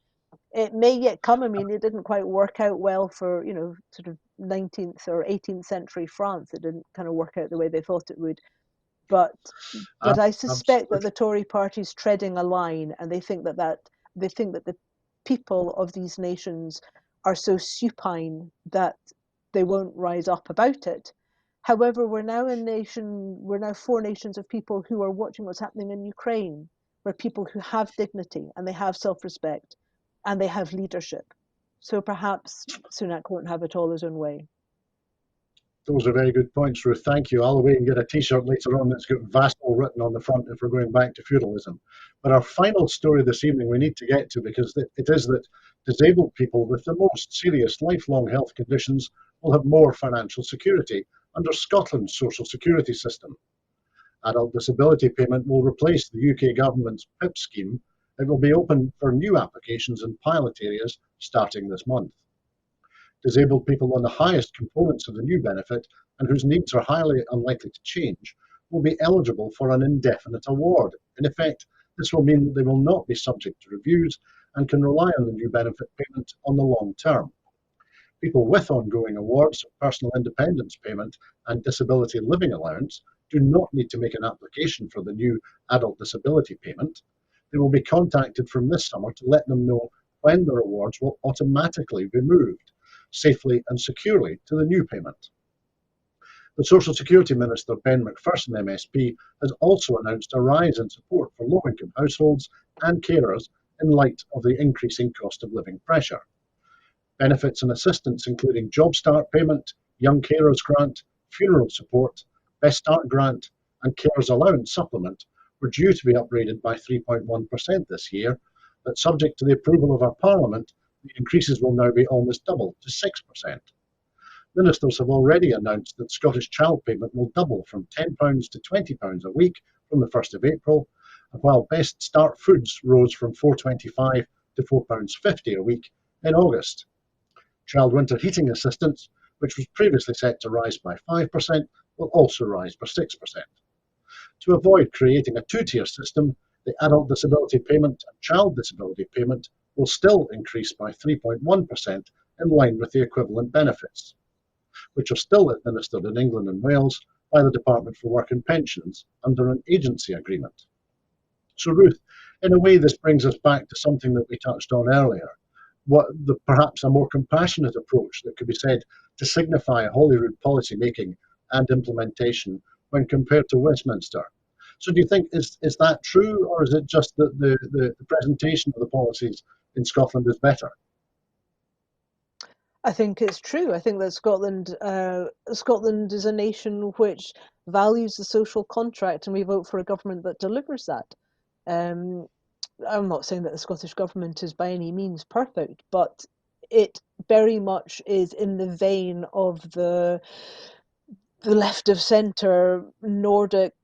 It may yet come. I mean, it didn't quite work out well for, sort of 19th or 18th century France. It didn't kind of work out the way they thought it would. But I suspect that the Tory party's treading a line, and they think that the people of these nations are so supine that they won't rise up about it. However, we're now four nations of people who are watching what's happening in Ukraine, where people who have dignity and they have self-respect and they have leadership. So perhaps Sunak won't have it all his own way. Those are very good points, Ruth. Thank you. I'll away and get a T-shirt later on that's got vassal written on the front if we're going back to feudalism. But our final story this evening we need to get to, because it is that disabled people with the most serious lifelong health conditions will have more financial security under Scotland's social security system. Adult disability payment will replace the UK government's PIP scheme. It will be open for new applications in pilot areas starting this month. Disabled people on the highest components of the new benefit and whose needs are highly unlikely to change will be eligible for an indefinite award. In effect, this will mean that they will not be subject to reviews and can rely on the new benefit payment on the long term. People with ongoing awards of personal independence payment and disability living allowance do not need to make an application for the new adult disability payment. They will be contacted from this summer to let them know when their awards will automatically be moved safely and securely to the new payment. The Social Security Minister, Ben McPherson MSP, has also announced a rise in support for low-income households and carers in light of the increasing cost of living pressure. Benefits and assistance including Job Start Payment, Young Carers Grant, Funeral Support, Best Start Grant and Carers Allowance Supplement were due to be upgraded by 3.1% this year, but subject to the approval of our Parliament, the increases will now be almost double to 6%. Ministers have already announced that Scottish child payment will double from £10 to £20 a week from the 1st of April, and while Best Start Foods rose from £4.25 to £4.50 a week in August. Child winter heating assistance, which was previously set to rise by 5%, will also rise by 6%. To avoid creating a two-tier system, the adult disability payment and child disability payment will still increase by 3.1% in line with the equivalent benefits, which are still administered in England and Wales by the Department for Work and Pensions under an agency agreement. So Ruth, in a way this brings us back to something that we touched on earlier, perhaps a more compassionate approach that could be said to signify Holyrood policy making and implementation when compared to Westminster. So do you think, is that true, or is it just that the presentation of the policies in Scotland is better? I think it's true. I think that Scotland is a nation which values the social contract, and we vote for a government that delivers that. I'm not saying that the Scottish government is by any means perfect, but it very much is in the vein of the left of centre Nordic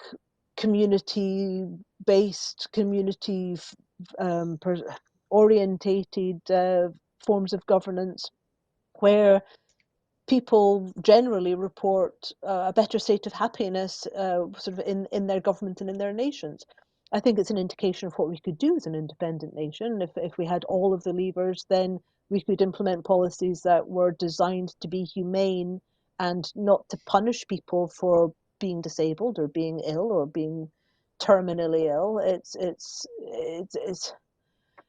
community-based, community orientated forms of governance, where people generally report a better state of happiness sort of in their government and in their nations. I think it's an indication of what we could do as an independent nation. If we had all of the levers, then we could implement policies that were designed to be humane and not to punish people for being disabled or being ill or being terminally ill.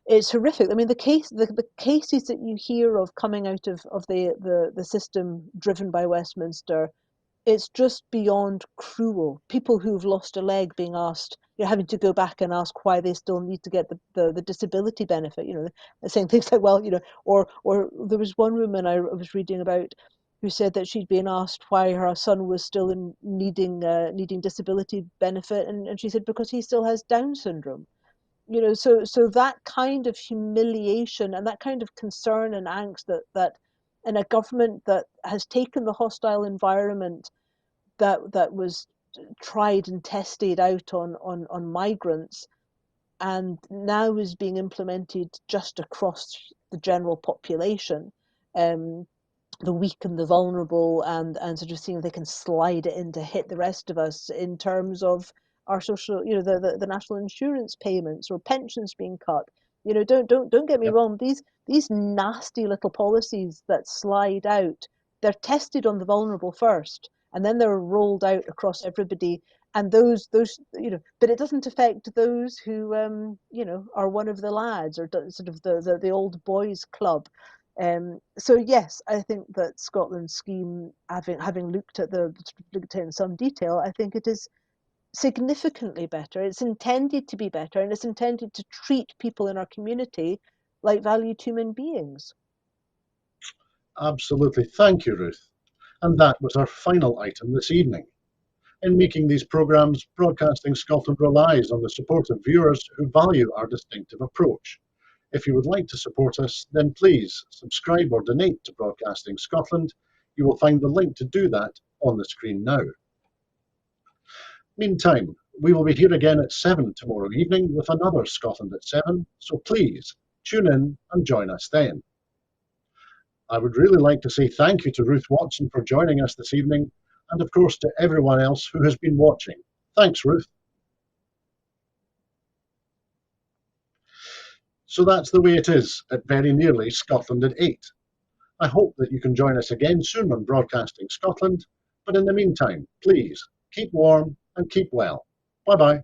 It's horrific. I mean, the cases that you hear of coming out of the system driven by Westminster, it's just beyond cruel. People who've lost a leg being asked, having to go back and ask why they still need to get the disability benefit. Saying things like, well, or there was one woman I was reading about who said that she'd been asked why her son was still needing disability benefit, and she said because he still has Down syndrome. So that kind of humiliation and that kind of concern and angst that in a government that has taken the hostile environment that was tried and tested out on migrants and now is being implemented just across the general population, the weak and the vulnerable, and sort of seeing if they can slide it in to hit the rest of us in terms of our social, the national insurance payments or pensions being cut. Don't get me wrong. These nasty little policies that slide out, they're tested on the vulnerable first, and then they're rolled out across everybody. And those, but it doesn't affect those who, are one of the lads or sort of the old boys club. So yes, I think that Scotland's scheme, having looked at it in some detail, I think it is significantly better. It's intended to be better, and it's intended to treat people in our community like valued human beings. Absolutely. Thank you, Ruth. And that was our final item this evening. In making these programmes, Broadcasting Scotland relies on the support of viewers who value our distinctive approach. If you would like to support us, then please subscribe or donate to Broadcasting Scotland. You will find the link to do that on the screen now. Meantime, we will be here again at 7 tomorrow evening with another Scotland at 7, so please tune in and join us then. I would really like to say thank you to Ruth Watson for joining us this evening, and of course to everyone else who has been watching. Thanks, Ruth. So that's the way it is at very nearly Scotland at 8. I hope that you can join us again soon on Broadcasting Scotland, but in the meantime, please keep warm and keep well. Bye-bye.